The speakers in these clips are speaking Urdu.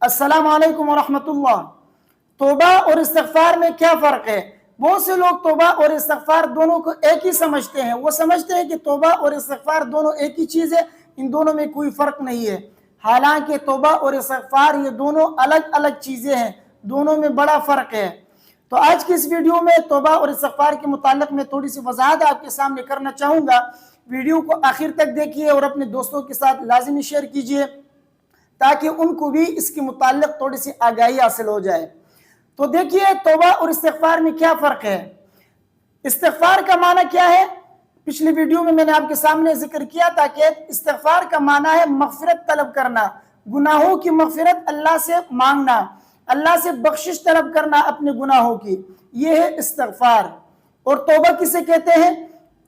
السلام علیکم ورحمۃ اللہ۔ توبہ اور استغفار میں کیا فرق ہے؟ بہت سے لوگ توبہ اور استغفار دونوں کو ایک ہی سمجھتے ہیں۔ وہ سمجھتے ہیں کہ توبہ اور استغفار دونوں ایک ہی چیز ہے، ان دونوں میں کوئی فرق نہیں ہے۔ حالانکہ توبہ اور استغفار یہ دونوں الگ الگ چیزیں ہیں، دونوں میں بڑا فرق ہے۔ تو آج کی اس ویڈیو میں توبہ اور استغفار کے متعلق میں تھوڑی سی وضاحت آپ کے سامنے کرنا چاہوں گا۔ ویڈیو کو آخر تک دیکھیے اور اپنے دوستوں کے ساتھ لازمی شیئر کیجیے تاکہ ان کو بھی اس کے متعلق تھوڑی سی آگاہی حاصل ہو جائے۔ تو دیکھیے توبہ اور استغفار میں کیا فرق ہے۔ استغفار کا معنی کیا ہے؟ پچھلی ویڈیو میں نے آپ کے سامنے ذکر کیا تھا کہ استغفار کا معنی ہے مغفرت طلب کرنا، گناہوں کی مغفرت اللہ سے مانگنا، اللہ سے بخشش طلب کرنا اپنے گناہوں کی، یہ ہے استغفار۔ اور توبہ کسے کہتے ہیں؟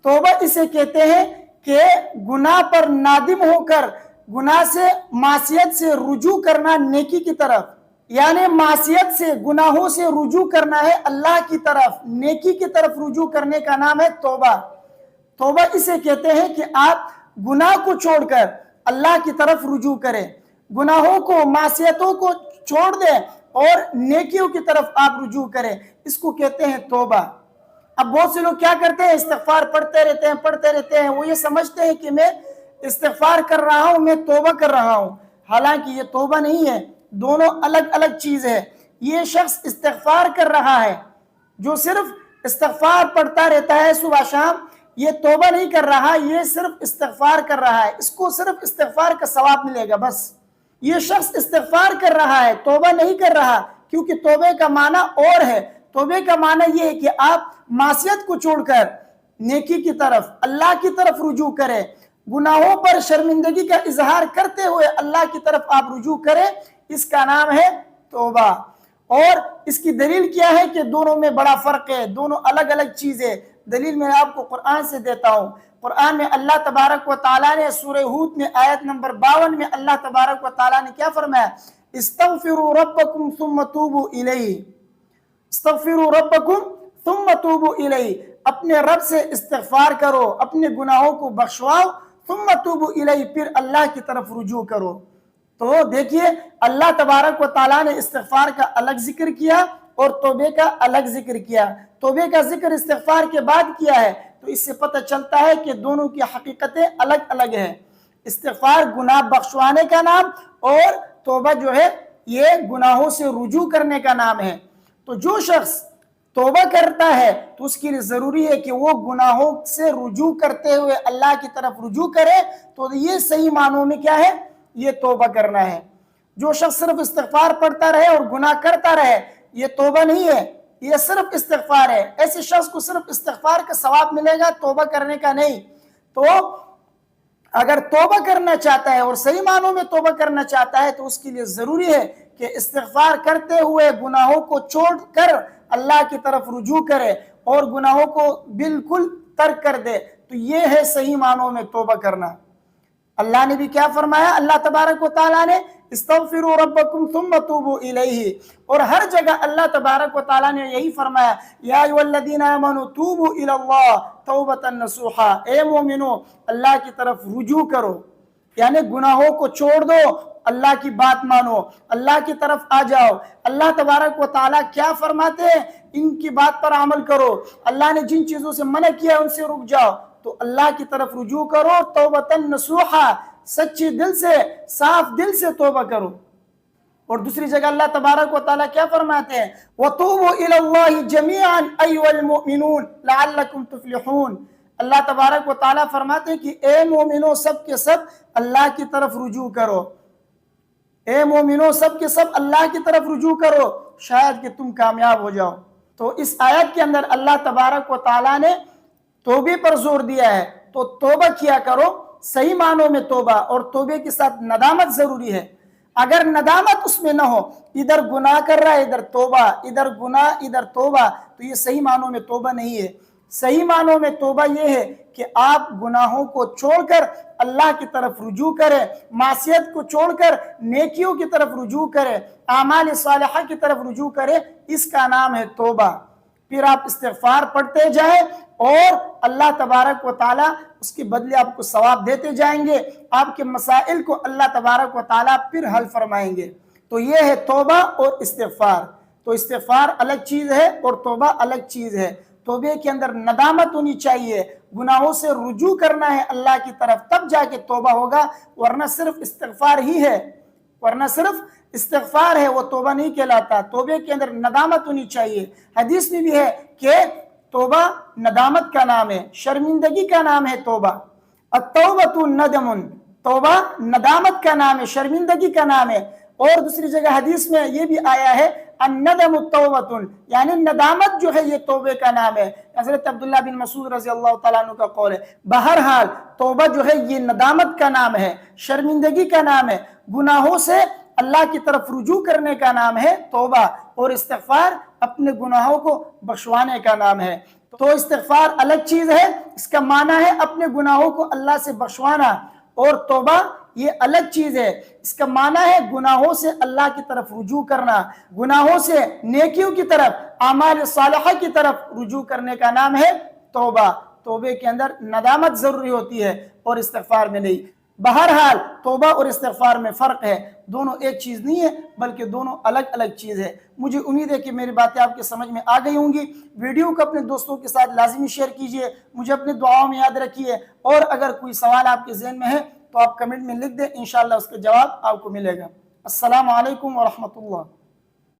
توبہ اسے کہتے ہیں کہ گناہ پر نادم ہو کر گناہ سے، معصیت سے رجوع کرنا نیکی کی طرف، یعنی معصیت سے، گناہوں سے رجوع کرنا ہے اللہ کی طرف، نیکی کی طرف رجوع کرنے کا نام ہے توبہ۔ توبہ اسے کہتے ہیں کہ آپ گناہ کو چھوڑ کر اللہ کی طرف رجوع کریں، گناہوں کو، معصیتوں کو چھوڑ دیں اور نیکیوں کی طرف آپ رجوع کریں، اس کو کہتے ہیں توبہ۔ اب بہت سے لوگ کیا کرتے ہیں؟ استغفار پڑھتے رہتے ہیں، وہ یہ سمجھتے ہیں کہ میں استغفار کر رہا ہوں، میں توبہ کر رہا ہوں، حالانکہ یہ توبہ نہیں ہے، دونوں الگ الگ چیز ہے۔ یہ شخص استغفار کر رہا ہے، جو صرف استغفار پڑھتا رہتا ہے صبح شام، یہ توبہ نہیں کر رہا، یہ صرف استغفار کر رہا ہے، اس کو صرف استغفار کا ثواب ملے گا بس۔ یہ شخص استغفار کر رہا ہے، توبہ نہیں کر رہا، کیونکہ توبے کا معنی اور ہے۔ توبے کا معنی یہ ہے کہ آپ معصیت کو چھوڑ کر نیکی کی طرف، اللہ کی طرف رجوع کریں، گناہوں پر شرمندگی کا اظہار کرتے ہوئے اللہ کی طرف آپ رجوع کریں، اس کا نام ہے توبہ۔ اور اس کی دلیل کیا ہے کہ دونوں میں بڑا فرق ہے، دونوں الگ الگ چیزیں۔ دلیل میں آپ کو قرآن سے دیتا ہوں۔ قرآن میں اللہ تبارک و تعالیٰ نے سورہ ہود میں آیت نمبر 52 میں اللہ تبارک و تعالیٰ نے کیا فرمایا؟ استغفروا ربکم ثم توبوا الیہ، استغفروا ربکم ثم توبوا الیہ، اپنے رب سے استغفار کرو، اپنے گناہوں کو بخشواؤ، ثم توبوا الیہ، پھر اللہ کی طرف رجوع کرو۔ تو دیکھیے اللہ تبارک و تعالیٰ نے استغفار کا الگ ذکر کیا اور توبے کا الگ ذکر کیا۔ توبے کا ذکر استغفار کے بعد کیا ہے، تو اس سے پتہ چلتا ہے کہ دونوں کی حقیقتیں الگ الگ ہیں۔ استغفار گناہ بخشوانے کا نام اور توبہ جو ہے یہ گناہوں سے رجوع کرنے کا نام ہے۔ تو جو شخص توبہ کرتا ہے تو اس کے لیے ضروری ہے کہ وہ گناہوں سے رجوع کرتے ہوئے اللہ کی طرف رجوع کرے، تو یہ صحیح معنوں میں کیا ہے؟ یہ توبہ کرنا ہے۔ جو شخص صرف استغفار پڑھتا رہے اور گناہ کرتا رہے، یہ توبہ نہیں ہے، یہ صرف استغفار ہے۔ ایسے شخص کو صرف استغفار کا ثواب ملے گا، توبہ کرنے کا نہیں۔ تو اگر توبہ کرنا چاہتا ہے اور صحیح معنوں میں توبہ کرنا چاہتا ہے تو اس کے لیے ضروری ہے کہ استغفار کرتے ہوئے گناہوں کو چھوڑ کر اللہ کی طرف رجوع کرے اور گناہوں کو بالکل ترک کر دے، تو یہ ہے صحیح معنوں میں توبہ کرنا۔ اللہ نے بھی کیا فرمایا؟ اللہ تبارک و تعالیٰ نے استغفروا ربکم ثم توبوا الیہ، اور ہر جگہ اللہ تبارک و تعالیٰ نے یہی فرمایا، یا ایھا الذین آمنوا توبوا الی اللہ توبۃ نصوحا، اے مومنو اللہ کی طرف رجوع کرو، یعنی گناہوں کو چھوڑ دو، اللہ کی بات مانو، اللہ کی طرف آ جاؤ۔ اللہ تبارک و تعالیٰ کیا فرماتے ہیں؟ ان کی بات پر عمل کرو، اللہ نے جن چیزوں سے منع کیا ان سے رک جاؤ، تو اللہ کی طرف رجوع کرو، توبۃ نصوحا، سچے دل سے، صاف دل سے توبہ کرو۔ اور دوسری جگہ اللہ تبارک و تعالیٰ کیا فرماتے ہیں؟ وَتُوبُوا إِلَى اللَّهِ جَمِيعًا أَيُّهَا الْمُؤْمِنُونَ لَعَلَّكُمْ تُفْلِحُونَ۔ اللہ تبارک و تعالیٰ فرماتے ہیں کہ اے مومنوں سب کے سب اللہ کی طرف رجوع کرو، اے مومنوں سب کے سب اللہ کی طرف رجوع کرو، شاید کہ تم کامیاب ہو جاؤ۔ تو اس آیت کے اندر اللہ تبارک و تعالیٰ نے توبے پر زور دیا ہے، تو توبہ کیا کرو، صحیح معنوں میں توبہ، اور توبے کے ساتھ ندامت ضروری ہے۔ اگر ندامت اس میں نہ ہو، ادھر گناہ کر رہا ہے ادھر توبہ، ادھر گناہ ادھر توبہ، تو یہ صحیح معنوں میں توبہ نہیں ہے۔ صحیح معنوں میں توبہ یہ ہے کہ آپ گناہوں کو چھوڑ کر اللہ کی طرف رجوع کریں، معصیت کو چھوڑ کر نیکیوں کی طرف رجوع کریں، اعمال صالحہ کی طرف رجوع کریں، اس کا نام ہے توبہ۔ پھر آپ استغفار پڑھتے جائیں اور اللہ تبارک و تعالیٰ اس کے بدلے آپ کو ثواب دیتے جائیں گے، آپ کے مسائل کو اللہ تبارک و تعالیٰ پھر حل فرمائیں گے۔ تو یہ ہے توبہ اور استغفار. تو استغفار الگ چیز ہے اور توبہ الگ چیز ہے. توبے کے اندر ندامت ہونی چاہیے، گناہوں سے رجوع کرنا ہے اللہ کی طرف، تب جا کے توبہ ہوگا، ورنہ صرف استغفار ہی ہے، ورنہ صرف استغفار ہے، وہ توبہ نہیں کہلاتا. توبے کے اندر ندامت ہونی چاہیے. حدیث میں بھی ہے کہ توبہ ندامت کا نام ہے، شرمندگی کا نام ہے توبہ. التوبۃ ندم، توبہ ندامت کا نام ہے، شرمندگی کا نام ہے. اور دوسری جگہ حدیث میں یہ بھی آیا ہے الندم التوبۃ، یعنی ندامت جو ہے یہ توبے کا نام ہے. حضرت عبداللہ بن مسعود رضی اللہ تعالیٰ عنہ کا قول ہے. بہرحال توبہ جو ہے یہ ندامت کا نام ہے، شرمندگی کا نام ہے، گناہوں سے اللہ کی طرف رجوع کرنے کا نام ہے توبہ. اور استغفار اپنے گناہوں کو بخشوانے کا نام ہے. تو استغفار الگ چیز ہے، اس کا معنی ہے اپنے گناہوں کو اللہ سے بخشوانا، اور توبہ یہ الگ چیز ہے، اس کا معنی ہے گناہوں سے اللہ کی طرف رجوع کرنا، گناہوں سے نیکیوں کی طرف، اعمال صالحہ کی طرف رجوع کرنے کا نام ہے توبہ. توبے کے اندر ندامت ضروری ہوتی ہے اور استغفار میں نہیں. بہرحال توبہ اور استغفار میں فرق ہے، دونوں ایک چیز نہیں ہے بلکہ دونوں الگ الگ چیز ہے. مجھے امید ہے کہ میری باتیں آپ کے سمجھ میں آ گئی ہوں گی. ویڈیو کو اپنے دوستوں کے ساتھ لازمی شیئر کیجئے، مجھے اپنے دعاؤں میں یاد رکھیے، اور اگر کوئی سوال آپ کے ذہن میں ہے تو آپ کمنٹ میں لکھ دیں، انشاءاللہ اس کا جواب آپ کو ملے گا. السلام علیکم ورحمۃ اللہ.